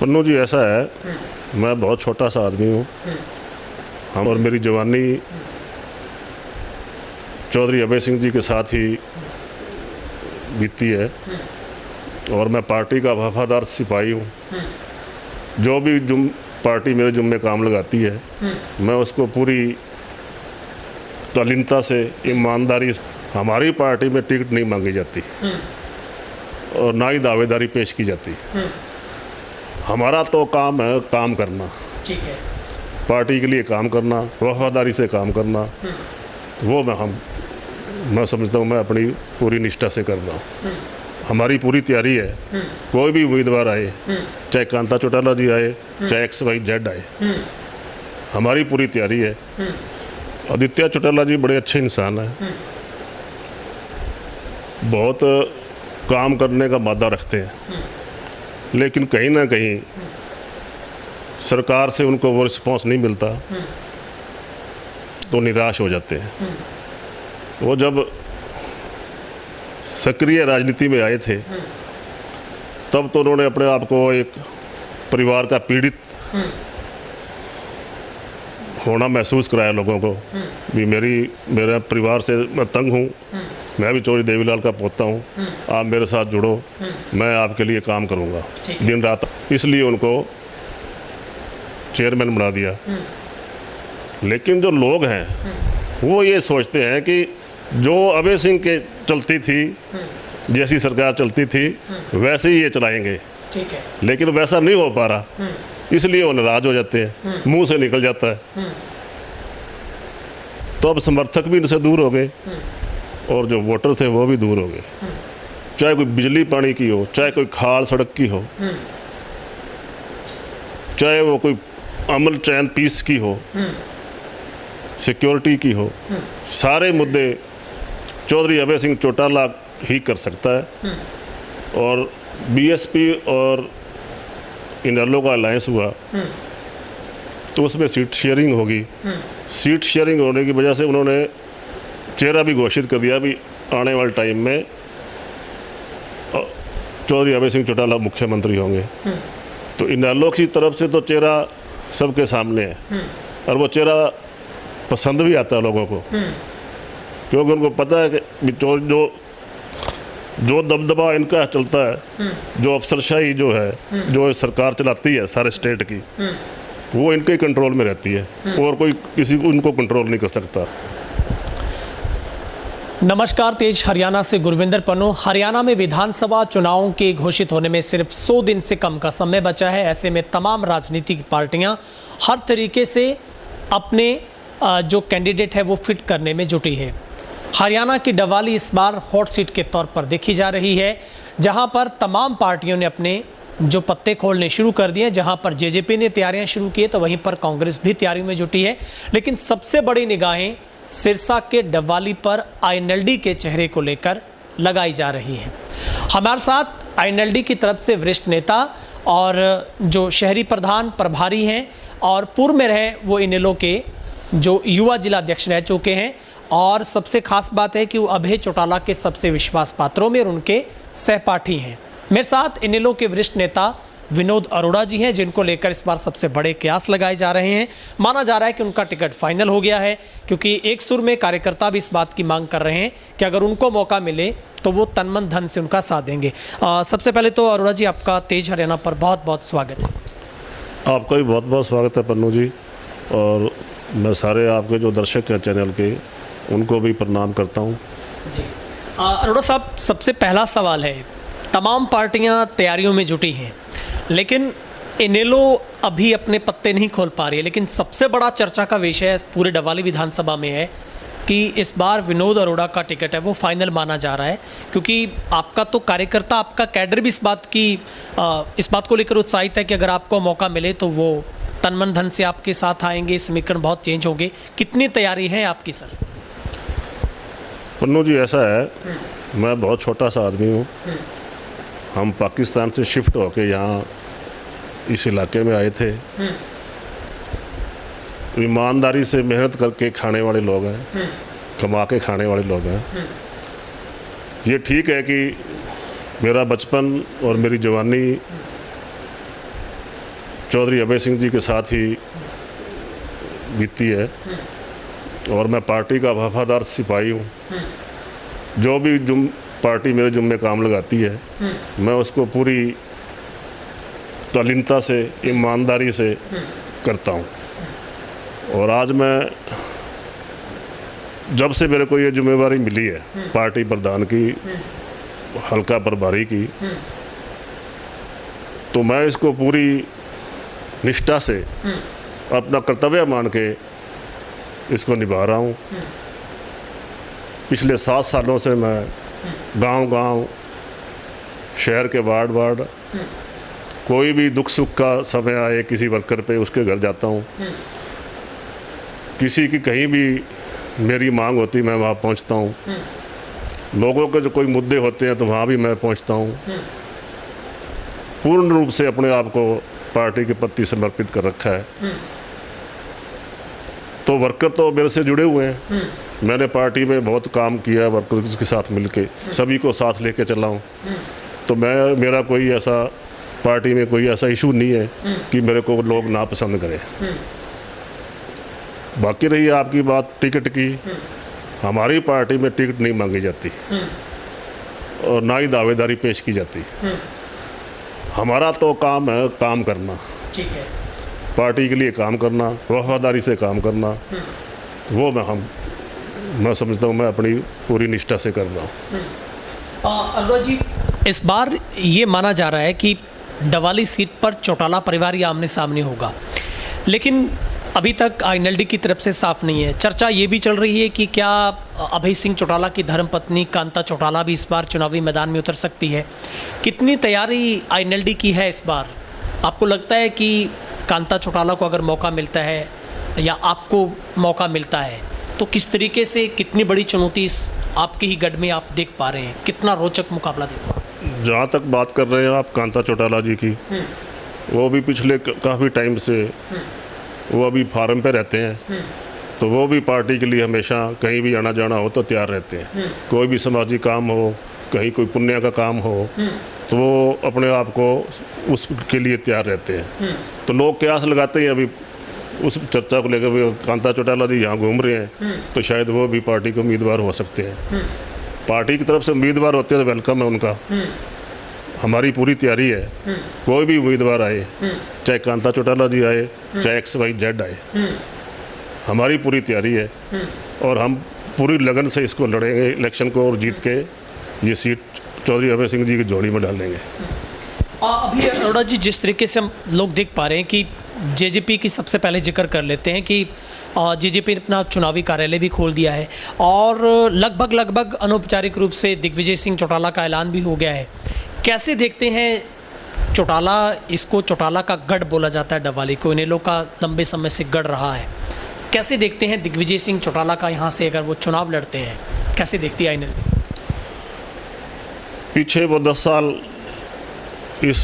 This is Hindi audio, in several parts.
पन्नू जी, ऐसा है, मैं बहुत छोटा सा आदमी हूँ। हम और मेरी जवानी चौधरी अभय सिंह जी के साथ ही बीती है और मैं पार्टी का वफादार सिपाही हूँ। जो भी पार्टी मेरे जुम्मे काम लगाती है, मैं उसको पूरी तल्लीनता से, ईमानदारी से, हमारी पार्टी में टिकट नहीं मांगी जाती और ना ही दावेदारी पेश की जाती। हमारा तो काम है काम करना, ठीक है, पार्टी के लिए काम करना, वफादारी से काम करना। वो मैं समझता हूँ मैं अपनी पूरी निष्ठा से कर रहा हूँ। हमारी पूरी तैयारी है, कोई भी उम्मीदवार आए, चाहे कांता चौटाला जी आए, चाहे XYZ आए, हमारी पूरी तैयारी है। आदित्य चौटाला जी बड़े अच्छे इंसान हैं, बहुत काम करने का मादा रखते हैं, लेकिन कहीं ना कहीं सरकार से उनको वो रिस्पॉन्स नहीं मिलता तो निराश हो जाते हैं। वो जब सक्रिय राजनीति में आए थे तब तो उन्होंने अपने आप को एक परिवार का पीड़ित होना महसूस कराया लोगों को भी मेरा परिवार से मैं तंग हूँ, मैं भी चौधरी देवीलाल का पोता हूँ, आप मेरे साथ जुड़ो, मैं आपके लिए काम करूँगा दिन रात। इसलिए उनको चेयरमैन बना दिया। लेकिन जो लोग हैं वो ये सोचते हैं कि जो अभय सिंह के चलती थी, जैसी सरकार चलती थी वैसे ही ये चलाएंगे, ठीक है, लेकिन वैसा नहीं हो पा रहा, इसलिए वो नाराज हो जाते हैं, मुंह से निकल जाता है। तो अब समर्थक भी इनसे दूर हो गए और जो वोटर थे वो भी दूर हो गए। चाहे कोई बिजली पानी की हो, चाहे कोई खाल सड़क की हो, चाहे वो कोई अमन चैन पीस की हो, सिक्योरिटी की हो, सारे मुद्दे चौधरी अभय सिंह चौटाला ही कर सकता है। और BSP और इनेलो का अलायंस हुआ तो उसमें सीट शेयरिंग होगी। सीट शेयरिंग होने की वजह से उन्होंने चेहरा भी घोषित कर दिया भी आने वाले टाइम में चौधरी अभय सिंह चौटाला मुख्यमंत्री होंगे। तो इनेलो की तरफ से तो चेहरा सबके सामने है और वो चेहरा पसंद भी आता है लोगों को, क्योंकि उनको पता है कि जो दबदबा इनका चलता है, जो अफसरशाही जो है, जो सरकार चलाती है सारे स्टेट की, वो इनके कंट्रोल में रहती है और कोई किसी को उनको कंट्रोल नहीं कर सकता। नमस्कार, तेज हरियाणा से गुरविंदर पन्नू। हरियाणा में विधानसभा चुनावों के घोषित होने में सिर्फ 100 दिन से कम का समय बचा है। ऐसे में तमाम राजनीतिक पार्टियां हर तरीके से अपने जो कैंडिडेट है वो फिट करने में जुटी है। हरियाणा की डवाली इस बार हॉट सीट के तौर पर देखी जा रही है, जहां पर तमाम पार्टियों ने अपने जो पत्ते खोलने शुरू कर दिए। जहां पर JJP ने तैयारियां शुरू की तो वहीं पर कांग्रेस भी तैयारियों में जुटी है। लेकिन सबसे बड़ी निगाहें सिरसा के डवाली पर INLD के चेहरे को लेकर लगाई जा रही है। हमारे साथ INLD की तरफ से वरिष्ठ नेता और जो शहरी प्रधान प्रभारी हैं और पूर्व में रहे वो इनेलो के जो युवा जिला अध्यक्ष रह चुके हैं, और सबसे खास बात है कि वो अभय चौटाला के सबसे विश्वास पात्रों में और उनके सहपाठी हैं। मेरे साथ इनेलो के वरिष्ठ नेता विनोद अरोड़ा जी हैं, जिनको लेकर इस बार सबसे बड़े कयास लगाए जा रहे हैं। माना जा रहा है कि उनका टिकट फाइनल हो गया है, क्योंकि एक सुर में कार्यकर्ता भी इस बात की मांग कर रहे हैं कि अगर उनको मौका मिले तो वो तन मन धन से उनका साथ देंगे। सबसे पहले तो अरोड़ा जी, आपका तेज हरियाणा पर बहुत बहुत स्वागत है। आपका भी बहुत बहुत स्वागत है पन्नू जी, और मैं सारे आपके जो दर्शक हैं चैनल के, उनको भी प्रणाम करता हूँ जी। अरोड़ा साहब, सबसे पहला सवाल है, तमाम पार्टियां तैयारियों में जुटी हैं, लेकिन इनेलो अभी अपने पत्ते नहीं खोल पा रही है। लेकिन सबसे बड़ा चर्चा का विषय पूरे डवाली विधानसभा में है कि इस बार विनोद अरोड़ा का टिकट है वो फाइनल माना जा रहा है, क्योंकि आपका तो कार्यकर्ता, आपका कैडर भी इस बात को लेकर उत्साहित है कि अगर आपको मौका मिले तो वो तन मन धन से आपके साथ आएंगे, समीकरण बहुत चेंज होंगे। कितनी तैयारी है आपकी सर? पन्नू जी, ऐसा है, मैं बहुत छोटा सा आदमी हूँ। हम पाकिस्तान से शिफ्ट होके यहाँ इस इलाके में आए थे। ईमानदारी से मेहनत करके खाने वाले लोग हैं, कमा के खाने वाले लोग हैं। ये ठीक है कि मेरा बचपन और मेरी जवानी चौधरी अभय सिंह जी के साथ ही बीती है और मैं पार्टी का वफादार सिपाही हूँ। जो भी पार्टी मेरे जुम्मे काम लगाती है मैं उसको पूरी तल्लीनता से, ईमानदारी से करता हूँ। और आज मैं जब से मेरे को ये जिम्मेवारी मिली है पार्टी प्रधान की, हल्का प्रभारी की, तो मैं इसको पूरी निष्ठा से अपना कर्तव्य मान के इसको निभा रहा हूँ। पिछले 7 सालों से मैं गांव-गांव, शहर के वार्ड कोई भी दुख सुख का समय आए किसी वर्कर पे उसके घर जाता हूँ। किसी की कहीं भी मेरी मांग होती मैं वहाँ पहुँचता हूँ। लोगों के जो कोई मुद्दे होते हैं तो वहाँ भी मैं पहुँचता हूँ। पूर्ण रूप से अपने आप को पार्टी के प्रति समर्पित कर रखा है। तो वर्कर तो मेरे से जुड़े हुए हैं। मैंने पार्टी में बहुत काम किया, वर्कर्स के साथ मिलके सभी को साथ लेके चला हूँ। तो मेरा कोई ऐसा पार्टी में कोई ऐसा इशू नहीं है कि मेरे को लोग नापसंद करें। बाकी रही आपकी बात टिकट की, हमारी पार्टी में टिकट नहीं मांगी जाती और ना ही दावेदारी पेश की जाती। हमारा तो काम है काम करना, ठीक है, पार्टी के लिए काम करना, वफादारी से काम करना। वो मैं समझता हूँ मैं अपनी पूरी निष्ठा से कर रहा हूँ। अरोड़ा जी, इस बार ये माना जा रहा है कि डवाली सीट पर चौटाला परिवार या आमने सामने होगा, लेकिन अभी तक आईएनएलडी की तरफ से साफ नहीं है। चर्चा ये भी चल रही है कि क्या अभय सिंह चौटाला की धर्मपत्नी कांता चौटाला भी इस बार चुनावी मैदान में उतर सकती है। कितनी तैयारी आईएनएलडी की है इस बार? आपको लगता है कि कांता चौटाला को अगर मौका मिलता है या आपको मौका मिलता है तो किस तरीके से, कितनी बड़ी चुनौती इस आपके ही गढ़ में आप देख पा रहे हैं? कितना रोचक मुकाबला देख पा रहे हैं? जहाँ तक बात कर रहे हैं आप कांता चौटाला जी की, वो भी पिछले काफ़ी टाइम से वो अभी फार्म पे रहते हैं। तो वो भी पार्टी के लिए हमेशा कहीं भी आना जाना हो तो तैयार रहते हैं। कोई भी सामाजिक काम हो, कहीं कोई पुण्य का काम हो तो वो अपने आप को उसके लिए तैयार रहते हैं। तो लोग कयास लगाते हैं अभी उस चर्चा को लेकर भी कांता चौटाला जी यहाँ घूम रहे हैं तो शायद वो भी पार्टी के उम्मीदवार हो सकते हैं। पार्टी की तरफ से उम्मीदवार होते हैं तो वेलकम है उनका। हमारी पूरी तैयारी है, कोई भी उम्मीदवार आए, चाहे कांता चौटाला जी आए, चाहे XYZ आए, हमारी पूरी तैयारी है और हम पूरी लगन से इसको लड़ेंगे इलेक्शन को और जीत के ये सीट चौधरी अभय सिंह जी की जोड़ी में डालेंगे। अभी अरोड़ा जी, जिस तरीके से हम लोग देख पा रहे हैं कि जेजेपी की सबसे पहले जिक्र कर लेते हैं कि जेजेपी ने अपना चुनावी कार्यालय भी खोल दिया है और लगभग अनौपचारिक रूप से दिग्विजय सिंह चौटाला का ऐलान भी हो गया है। कैसे देखते हैं चौटाला, इसको चौटाला का गढ़ बोला जाता है डवाली को, इनेलो का लंबे समय से गढ़ रहा है। कैसे देखते हैं दिग्विजय सिंह चौटाला का यहाँ से अगर वो चुनाव लड़ते हैं, कैसे देखती है आईएनएलडी? पीछे वो 10 साल इस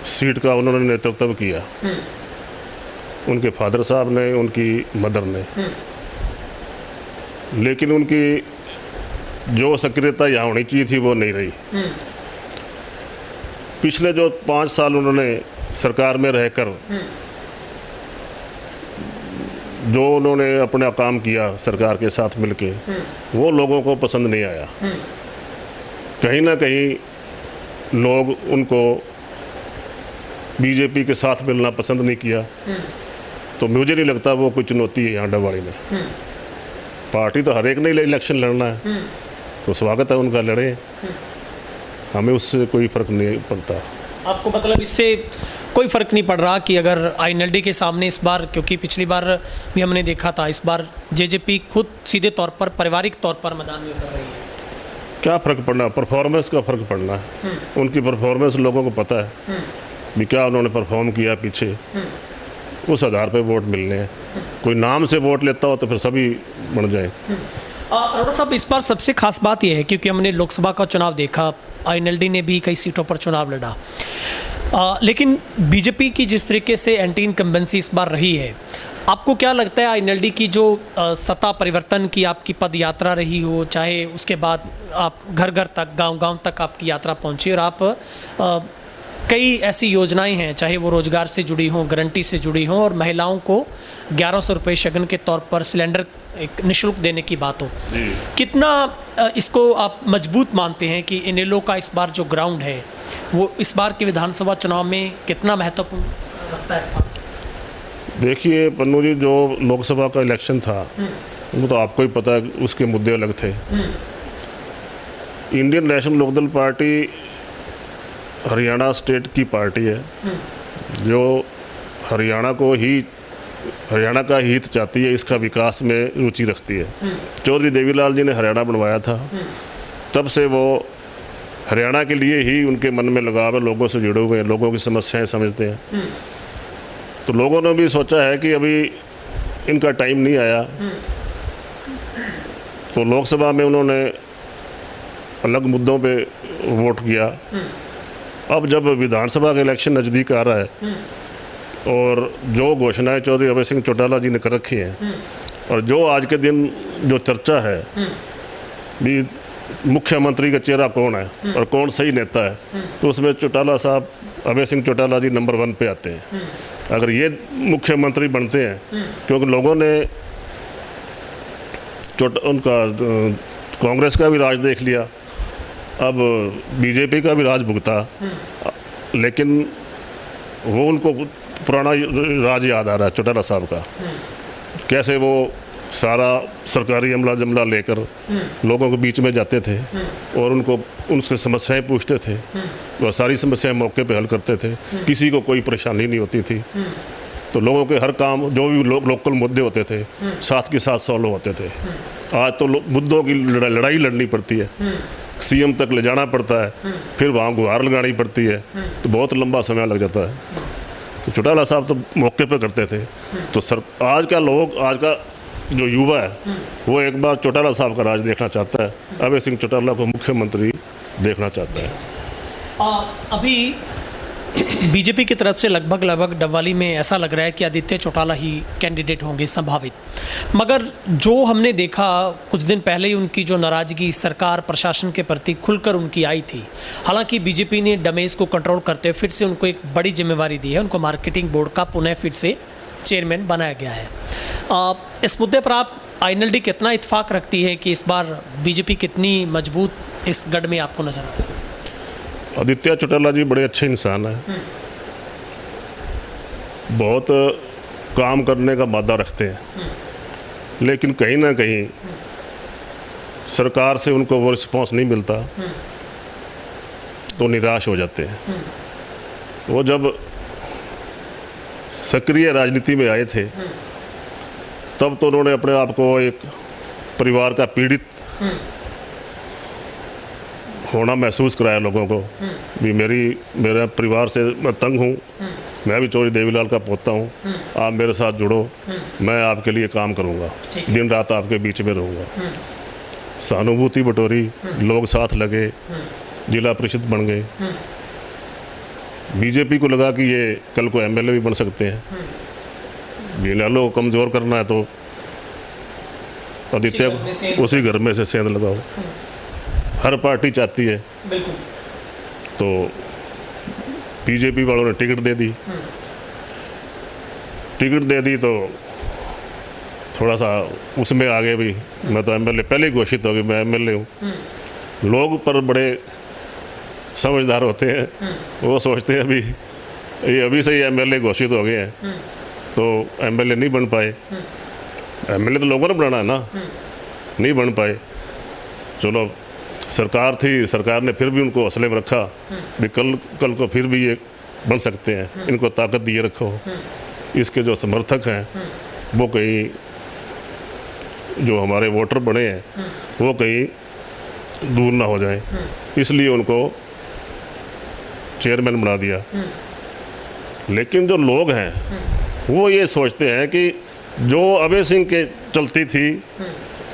सीट का उन्होंने नेतृत्व किया, उनके फादर साहब ने, उनकी मदर ने, लेकिन उनकी जो सक्रियता यहाँ होनी चाहिए थी वो नहीं रही। पिछले जो 5 साल उन्होंने सरकार में रहकर जो उन्होंने अपना काम किया सरकार के साथ मिलके, वो लोगों को पसंद नहीं आया। कहीं ना कहीं लोग उनको बीजेपी के साथ मिलना पसंद नहीं किया। तो मुझे नहीं लगता वो कोई चुनौती है यहाँ डवाड़ी में। पार्टी तो हर एक ने इलेक्शन लड़ना है, तो स्वागत है उनका, लड़े, हमें उससे कोई फर्क नहीं पड़ता। आपको मतलब इससे कोई फ़र्क नहीं पड़ रहा कि अगर आईएनएलडी के सामने इस बार, क्योंकि पिछली बार भी हमने देखा था, इस बार जेजेपी खुद सीधे तौर पर पारिवारिक तौर पर मैदान में उतर रही है, क्या फ़र्क पड़ना? परफॉर्मेंस का फ़र्क पड़ना है। उनकी परफॉर्मेंस लोगों को पता है भी क्या उन्होंने परफॉर्म किया पीछे, उस आधार पे वोट मिलने हैं। कोई नाम से वोट लेता हो तो फिर सभी बन जाए। अरोड़ा साहब, इस बार सबसे खास बात यह है क्योंकि हमने लोकसभा का चुनाव देखा, आईएनएलडी ने भी कई सीटों पर चुनाव लड़ा, लेकिन बीजेपी की जिस तरीके से एंटी इनकम्बेंसी इस बार रही है, आपको क्या लगता है आईएनएलडी की जो सत्ता परिवर्तन की आपकी पद यात्रा रही हो, चाहे उसके बाद आप घर घर तक, गांव गांव तक आपकी यात्रा पहुंची और आप कई ऐसी योजनाएं हैं, चाहे वो रोजगार से जुड़ी हों, गारंटी से जुड़ी हों, और महिलाओं को 1100 रुपये शगन के तौर पर सिलेंडर एक निःशुल्क देने की बात हो। कितना इसको आप मजबूत मानते हैं कि इनेलो का इस बार जो ग्राउंड है वो इस बार के विधानसभा चुनाव में कितना महत्वपूर्ण रखता है स्थान? देखिए पन्नू जी, जो लोकसभा का इलेक्शन था वो तो आपको ही पता है, उसके मुद्दे अलग थे। Indian national Lokdal party Haryana state की पार्टी है जो हरियाणा का हित चाहती है, इसका विकास में रुचि रखती है। चौधरी देवीलाल जी ने हरियाणा बनवाया था, तब से वो हरियाणा के लिए ही उनके मन में लगाव है, लोगों से जुड़े हुए हैं, लोगों की समस्याएं समझते हैं। तो लोगों ने भी सोचा है कि अभी इनका टाइम नहीं आया, तो लोकसभा में उन्होंने अलग मुद्दों पे वोट किया। अब जब विधानसभा का इलेक्शन नज़दीक आ रहा है और जो घोषणाएं चौधरी अभय सिंह चौटाला जी ने कर रखी हैं, और जो आज के दिन जो चर्चा है भी मुख्यमंत्री का चेहरा कौन है और कौन सही नेता है, तो उसमें चौटाला साहब, अभय सिंह चौटाला जी नंबर 1 पे आते हैं। अगर ये मुख्यमंत्री बनते हैं, क्योंकि लोगों ने उनका कांग्रेस का भी राज देख लिया, अब बीजेपी का भी राज भुगता, लेकिन वो उनको पुराना राज याद आ रहा है चौटाला साहब का, कैसे वो सारा सरकारी अमला जमला लेकर लोगों के बीच में जाते थे और उनसे समस्याएं पूछते थे और सारी समस्याएं मौके पे हल करते थे, किसी को कोई परेशानी नहीं होती थी। तो लोगों के हर काम जो भी लोकल मुद्दे होते थे साथ के साथ सॉल्व होते थे। आज तो मुद्दों की लड़ाई लड़नी पड़ती है, सीएम तक ले जाना पड़ता है, फिर वहाँ गुहार लगानी पड़ती है, तो बहुत लंबा समय लग जाता है। तो चौटाला साहब तो मौके पर करते थे। तो आज का जो युवा है वो एक बार चौटाला साहब का राज देखना चाहता है, अभय सिंह चौटाला को मुख्यमंत्री देखना चाहता है। अभी बीजेपी की तरफ से लगभग डबवाली में ऐसा लग रहा है कि आदित्य चौटाला ही कैंडिडेट होंगे संभावित, मगर जो हमने देखा कुछ दिन पहले ही उनकी जो नाराज़गी सरकार प्रशासन के प्रति खुलकर उनकी आई थी। हालांकि बीजेपी ने डमेज को कंट्रोल करते हुए फिर से उनको एक बड़ी जिम्मेवारी दी है, उनको मार्केटिंग बोर्ड का पुनः फिर से चेयरमैन बनाया गया है। इस मुद्दे पर आप आईएनएलडी कितना इत्फाक रखती है कि इस बार बीजेपी कितनी मजबूत इस गढ़ में आपको नजर आता है? आदित्य चौटाला जी बड़े अच्छे इंसान हैं, बहुत काम करने का मादा रखते हैं, लेकिन कहीं ना कहीं सरकार से उनको वो रिस्पॉन्स नहीं मिलता तो निराश हो जाते हैं। वो जब सक्रिय राजनीति में आए थे तब तो उन्होंने अपने आप को एक परिवार का पीड़ित होना महसूस कराया लोगों को भी मेरा परिवार से मैं तंग हूँ, मैं भी चौधरी देवीलाल का पोता हूँ, आप मेरे साथ जुड़ो, मैं आपके लिए काम करूँगा, दिन रात आपके बीच में रहूँगा। सहानुभूति बटोरी, लोग साथ लगे, जिला परिषद बन गए। बीजेपी को लगा कि ये कल को एमएलए भी बन सकते हैं, इनेलो को कमज़ोर करना है तो आदित्य उसी घर में से सेंध लगाओ। हर पार्टी चाहती है, तो बीजेपी वालों ने टिकट दे दी तो थोड़ा सा उसमें आगे भी मैं तो एमएलए पहले ही घोषित हो गई, मैं एमएलए हूँ। लोग पर बड़े समझदार होते हैं, वो सोचते हैं अभी से ही एमएलए घोषित हो गए हैं तो एमएलए नहीं बन पाए। एमएलए तो लोगों ने बनाना है ना, नहीं बन पाए। चलो सरकार थी, सरकार ने फिर भी उनको हौसले में रखा भी कल को फिर भी ये बन सकते हैं, इनको ताकत दिए रखो। इसके जो समर्थक हैं वो कहीं जो हमारे वोटर बने हैं वो कहीं दूर ना हो जाएं, इसलिए उनको चेयरमैन बना दिया। लेकिन जो लोग हैं वो ये सोचते हैं कि जो अभय सिंह के चलती थी,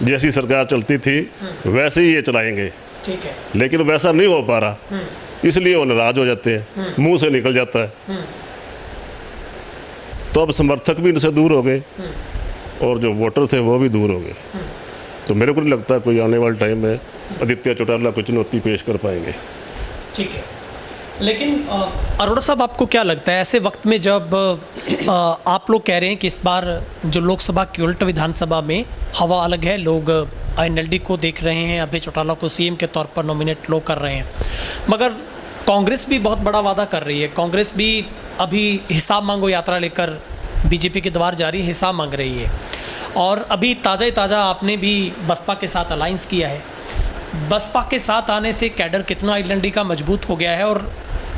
जैसी सरकार चलती थी वैसे ही ये चलाएंगे, ठीक है, लेकिन वैसा नहीं हो पा रहा, इसलिए वो नाराज हो जाते हैं, मुंह से निकल जाता है। तो अब समर्थक भी इनसे दूर हो गए और जो वोटर थे वो भी दूर हो गए। तो मेरे को नहीं लगता कोई आने वाले टाइम में आदित्य चौटाला को चुनौती पेश कर पाएंगे। ठीक है। लेकिन अरोड़ा साहब, आपको क्या लगता है ऐसे वक्त में जब आप लोग कह रहे हैं कि इस बार जो लोकसभा की उल्ट विधानसभा में हवा अलग है, लोग INLD को देख रहे हैं, अभय चौटाला को CM के तौर पर नॉमिनेट लोग कर रहे हैं, मगर कांग्रेस भी बहुत बड़ा वादा कर रही है। कांग्रेस भी अभी हिसाब मांगो यात्रा लेकर BJP के द्वार जा रही है, हिसाब मांग रही है। और अभी ताज़ा ही ताज़ा आपने भी बसपा के साथ अलायंस किया है। बसपा के साथ आने से कैडर कितना INLD का मजबूत हो गया है, और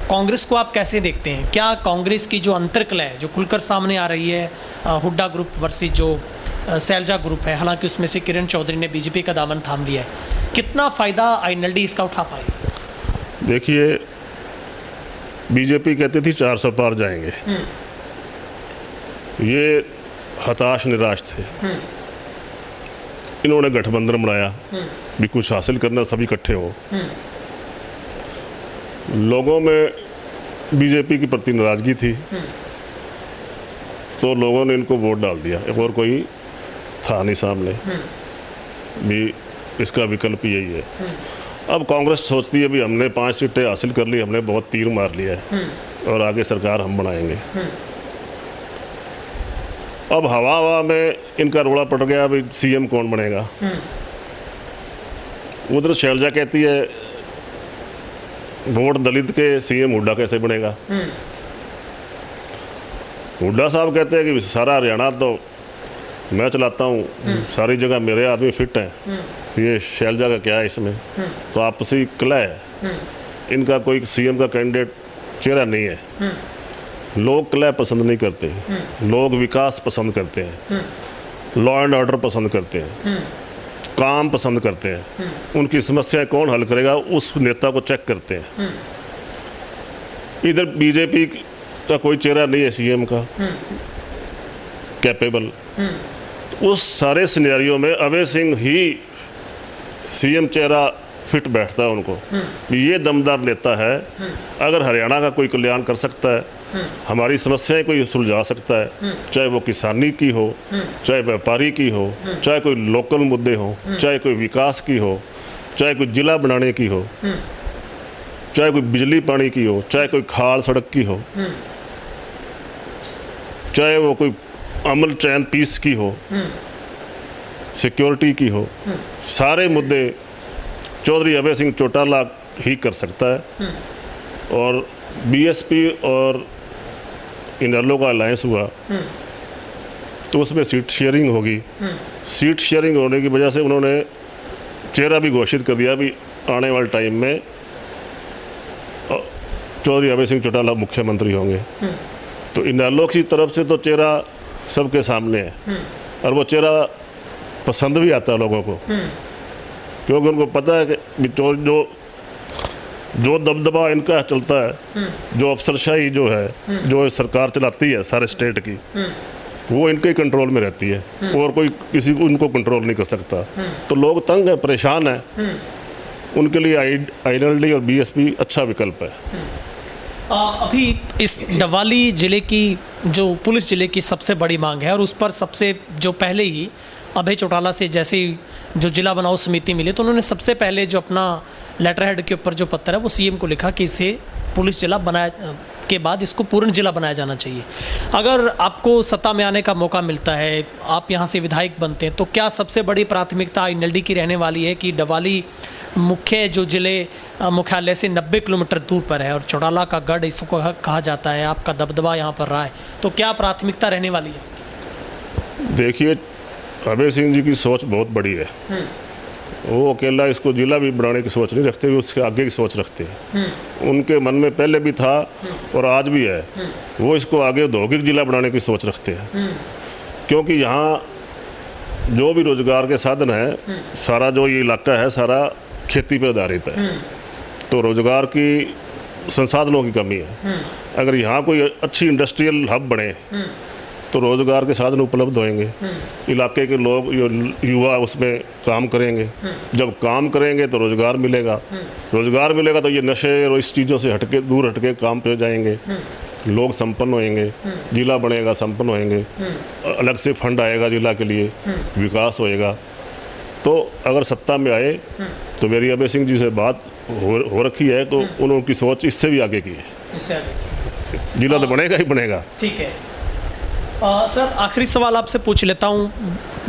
कांग्रेस को आप कैसे देखते हैं? क्या कांग्रेस की जो अंतर्कलह है जो खुलकर सामने आ रही है, हुड्डा ग्रुप वर्सेस जो सैलजा ग्रुप है, हालांकि उसमें से किरण चौधरी ने BJP का दामन थाम लिया है, कितना फ़ायदा INLD इसका उठा पाएगी? देखिए, BJP कहती थी 400 पार जाएंगे, ये हताश निराश थे। इन्होंने गठबंधन बनाया भी कुछ हासिल करना, सभी इकट्ठे हो। लोगों में BJP की प्रति नाराजगी थी, तो लोगों ने इनको वोट डाल दिया। एक और कोई था नहीं सामने भी, इसका विकल्प यही है। अब कांग्रेस सोचती है भी हमने 5 सीटें हासिल कर ली, हमने बहुत तीर मार लिया है और आगे सरकार हम बनाएंगे। अब हवा में इनका रोड़ा पड़ गया, अभी CM कौन बनेगा। उधर शैलजा कहती है वोट दलित के, CM हुड्डा कैसे बनेगा। हुड्डा साहब कहते हैं कि सारा हरियाणा तो मैं चलाता हूँ, सारी जगह मेरे आदमी फिट हैं, ये शैलजा का क्या है इसमें। तो आपसी कलह है, इनका कोई CM का कैंडिडेट चेहरा नहीं है। लोग कलह पसंद नहीं करते, लोग विकास पसंद करते हैं, लॉ एंड ऑर्डर पसंद करते हैं, काम पसंद करते हैं। उनकी समस्याएं कौन हल करेगा, उस नेता को चेक करते हैं। इधर BJP का कोई चेहरा नहीं है CM का कैपेबल। उस सारे सिनेरियो में अभय सिंह ही CM चेहरा फिट बैठता है उनको। ये दमदार नेता है, अगर हरियाणा का कोई कल्याण कर सकता है, हमारी समस्याएं कोई सुलझा सकता है, चाहे वो किसानी की हो, चाहे व्यापारी की हो, चाहे कोई लोकल मुद्दे हो, चाहे कोई विकास की हो, चाहे कोई जिला बनाने की हो, चाहे कोई बिजली पानी की हो, चाहे कोई खाल सड़क की हो, चाहे वो कोई अमन चैन पीस की हो, सिक्योरिटी की हो, सारे मुद्दे चौधरी अभय सिंह चौटाला ही कर सकता है। और BSP और इनेलो का अलायंस हुआ तो उसमें सीट शेयरिंग होगी। सीट शेयरिंग होने की वजह से उन्होंने चेहरा भी घोषित कर दिया भी आने वाले टाइम में चौधरी अभय सिंह चौटाला मुख्यमंत्री होंगे। तो इनेलो की तरफ से तो चेहरा सबके सामने है, और वो चेहरा पसंद भी आता है लोगों को, क्योंकि उनको पता है कि जो दबदबा इनका चलता है, जो अफसरशाही जो है, जो सरकार चलाती है सारे स्टेट की, वो इनके कंट्रोल में रहती है, और कोई किसी को उनको कंट्रोल नहीं कर सकता। तो लोग तंग है, परेशान है, उनके लिए INLD और BSP अच्छा विकल्प है। अभी इस डवाली जिले की जो पुलिस जिले की सबसे बड़ी मांग है, और उस पर सबसे जो पहले ही अभय चौटाला से जैसे ही जो जिला बनाओ समिति मिली, तो उन्होंने सबसे पहले जो अपना लेटर हेड के ऊपर जो पत्र है वो CM को लिखा कि इसे पुलिस जिला बनाया के बाद इसको पूर्ण जिला बनाया जाना चाहिए। अगर आपको सत्ता में आने का मौका मिलता है, आप यहाँ से विधायक बनते हैं, तो क्या सबसे बड़ी प्राथमिकता INLD की रहने वाली है कि डवाली मुख्य जो जिले मुख्यालय से 90 किलोमीटर दूर पर है और चौटाला का गढ़ इसको कहा जाता है, आपका दबदबा यहाँ पर रहा है, तो क्या प्राथमिकता रहने वाली है? देखिए, अभय सिंह जी की सोच बहुत बड़ी है। वो अकेला इसको जिला भी बनाने की सोच नहीं रखते, उसके आगे की सोच रखते हैं। उनके मन में पहले भी था और आज भी है, वो इसको आगे औद्योगिक जिला बनाने की सोच रखते हैं। क्योंकि यहाँ जो भी रोजगार के साधन है, सारा जो ये इलाका है सारा खेती पर आधारित है, तो रोजगार की संसाधनों की कमी है। अगर यहाँ कोई अच्छी इंडस्ट्रियल हब बने तो रोज़गार के साधन उपलब्ध होंगे, इलाके के लोग युवा उसमें काम करेंगे। जब काम करेंगे तो रोज़गार मिलेगा, रोज़गार मिलेगा तो ये नशे और इस चीज़ों से हटके दूर हटके काम पे जाएंगे, लोग संपन्न होंगे, जिला बनेगा, संपन्न होंगे, अलग से फंड आएगा जिला के लिए, विकास होएगा। तो अगर सत्ता में आए तो मेरी अभय सिंह जी से बात हो रखी है, तो उनकी सोच इससे भी आगे की है। इससे आगे जिला तो बनेगा ही बनेगा। ठीक है। सर आखिरी सवाल आपसे पूछ लेता हूँ,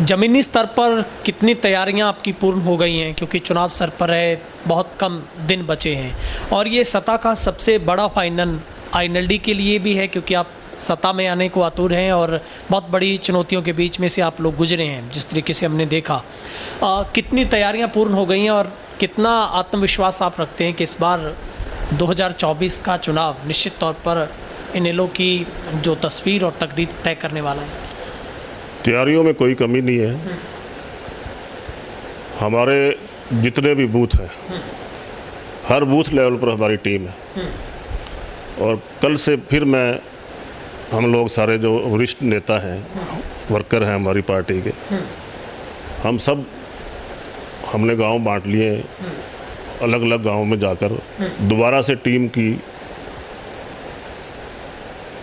ज़मीनी स्तर पर कितनी तैयारियां आपकी पूर्ण हो गई हैं, क्योंकि चुनाव सर पर है, बहुत कम दिन बचे हैं और ये सत्ता का सबसे बड़ा फाइनल आईएनएलडी के लिए भी है, क्योंकि आप सत्ता में आने को आतुर हैं और बहुत बड़ी चुनौतियों के बीच में से आप लोग गुजरे हैं जिस तरीके से हमने देखा। कितनी तैयारियां पूर्ण हो गई हैं और कितना आत्मविश्वास आप रखते हैं कि इस बार 2024 का चुनाव निश्चित तौर पर इनेलो की जो तस्वीर और तकदीर तय करने वाला है? तैयारियों में कोई कमी नहीं है। हमारे जितने भी बूथ हैं, हर बूथ लेवल पर हमारी टीम है और कल से फिर हम लोग सारे जो वरिष्ठ नेता हैं, वर्कर हैं हमारी पार्टी के, हम सब हमने गांव बांट लिए, अलग अलग गांवों में जाकर दोबारा से टीम की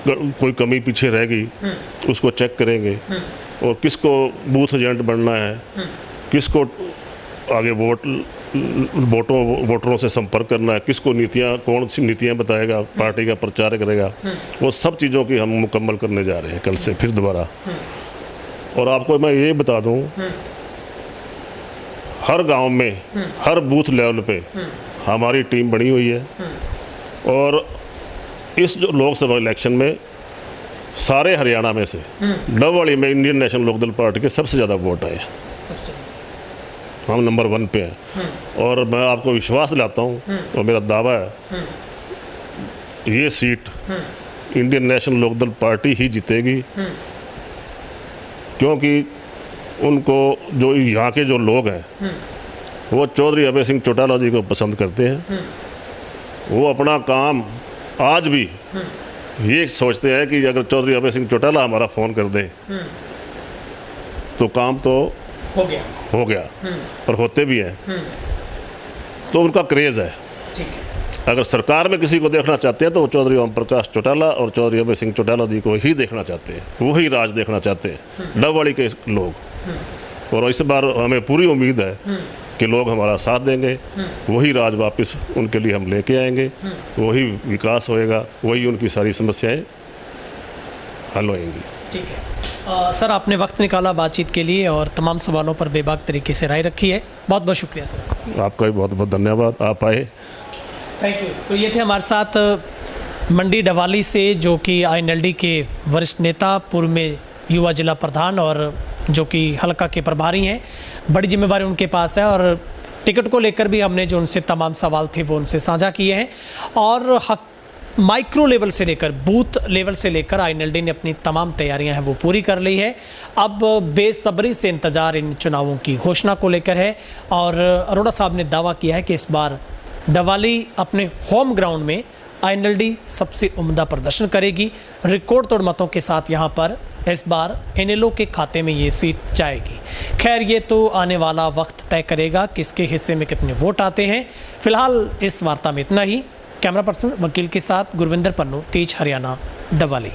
कोई कमी पीछे रह गई उसको चेक करेंगे और किसको बूथ एजेंट बनना है, किसको आगे वोटरों से संपर्क करना है, किसको नीतियाँ, कौन सी नीतियाँ बताएगा, पार्टी का प्रचार करेगा, वो सब चीज़ों की हम मुकम्मल करने जा रहे हैं कल से फिर दोबारा। और आपको मैं ये बता दूं, हर गांव में हर बूथ लेवल पे हमारी टीम बनी हुई है और इस जो लोकसभा इलेक्शन में सारे हरियाणा में से डबवाली में इंडियन नेशनल लोकदल पार्टी के सबसे ज़्यादा वोट आए, हम नंबर 1 पे हैं। और मैं आपको विश्वास दिलाता हूँ और मेरा दावा है ये seat Indian national Lokdal party ही जीतेगी, क्योंकि उनको जो यहाँ के जो लोग हैं वो चौधरी अभय सिंह चौटाला जी को पसंद करते हैं। वो अपना काम आज भी ये सोचते हैं कि अगर चौधरी अभय सिंह चौटाला हमारा फ़ोन कर दे तो काम तो हो गया और होते भी हैं। तो उनका क्रेज़ है। अगर सरकार में किसी को देखना चाहते हैं तो वो चौधरी ओम प्रकाश चौटाला और चौधरी अभय सिंह चौटाला जी को ही देखना चाहते हैं, वही राज देखना चाहते हैं डबवाली के लोग। और इस बार हमें पूरी उम्मीद है कि लोग हमारा साथ देंगे, वही राज वापस उनके लिए हम लेके आएंगे, वही विकास होएगा, वही उनकी सारी समस्याएं हल होएंगी। ठीक है। सर आपने वक्त निकाला बातचीत के लिए और तमाम सवालों पर बेबाक तरीके से राय रखी है, बहुत बहुत शुक्रिया सर। आपका भी बहुत बहुत धन्यवाद, आप आए। Thank you. तो ये थे हमारे साथ मंडी डवाली से जो कि आईएनएलडी के वरिष्ठ नेता, पूर्व में युवा जिला प्रधान और जो कि हल्का के प्रभारी हैं। बड़ी जिम्मेवारी उनके पास है और टिकट को लेकर भी हमने जो उनसे तमाम सवाल थे वो उनसे साझा किए हैं और माइक्रो लेवल से लेकर बूथ लेवल से लेकर आईएनएलडी ने अपनी तमाम तैयारियां हैं वो पूरी कर ली है। अब बेसब्री से इंतज़ार इन चुनावों की घोषणा को लेकर है और अरोड़ा साहब ने दावा किया है कि इस बार डवाली अपने होम ग्राउंड में आईएनएलडी सबसे उम्दा प्रदर्शन करेगी। रिकॉर्ड तोड़ मतों के साथ यहाँ पर इस बार इनेलो के खाते में ये सीट जाएगी। खैर ये तो आने वाला वक्त तय करेगा किसके हिस्से में कितने वोट आते हैं। फिलहाल इस वार्ता में इतना ही। कैमरा पर्सन वकील के साथ गुरविंदर पन्नू, तेज हरियाणा, डवाली।